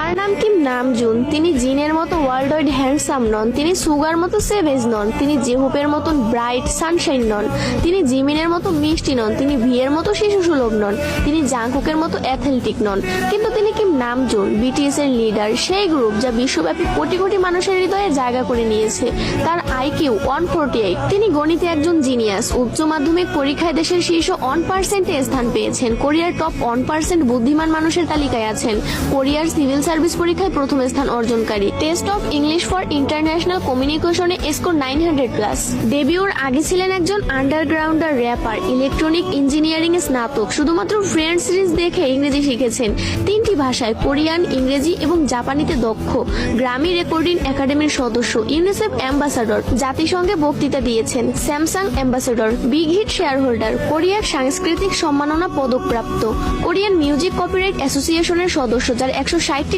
তার নাম Kim Namjoon. তিনি জিনের মতো ওয়ার্ল্ড ওয়াইড হ্যান্ডসাম নন, তিনি সুগার মতো সেভেজ নন, তিনি জেহুপের মতন ব্রাইট সানশাইন নন, তিনি জিমিনের মতো মিষ্টি নন, তিনি ভিয়ের মতো শিশু সুলভ নন, তিনি জাংকুকের মতো অ্যাথলেটিক নন। কিন্তু তিনি কিম নামজুন, বিটিএস এর লিডার, সেই গ্রুপ যা বিশ্বব্যাপী কোটি কোটি মানুষের হৃদয়ে জায়গা করে নিয়েছে। তার আইকিউ 148। তিনি গণিতে একজন জিনিয়াস। উচ্চ মাধ্যমিক পরীক্ষায় দেশের শীর্ষ 1% স্থান পেয়েছেন। কোরিয়ার টপ 1% বুদ্ধিমান মানুষের তালিকায় আছেন। কোরিয়ার সিভিল সার্ভিস পরীক্ষায় প্রথম স্থান অর্জনকারী। Test of English for international কমিউনিকেশনে স্কোর 900+। ডেবিউর আগে ছিলেন একজন আন্ডারগ্রাউন্ডার র্যাপার, ইলেকট্রনিক ইঞ্জিনিয়ারিং এ স্নাতক। শুধুমাত্র ফ্রেন্ডস সিরিজ দেখে ইংরেজি শিখেছেন। 3টি ভাষায় কোরিয়ান, ইংরেজি এবং জাপানিতে দক্ষ। গ্রামি রেকর্ডিং একাডেমির সদস্য, ইউনিসেফ অ্যাম্বাসাডর, জাতিসংঘে বক্তৃতা দিয়েছেন, Samsung ambassador, Big Hit shareholder, কোরিয়ার সাংস্কৃতিক সম্মাননা পদকপ্রাপ্ত, কোরিয়ান মিউজিক কপিরাইট অ্যাসোসিয়েশনের সদস্য, যার 160টি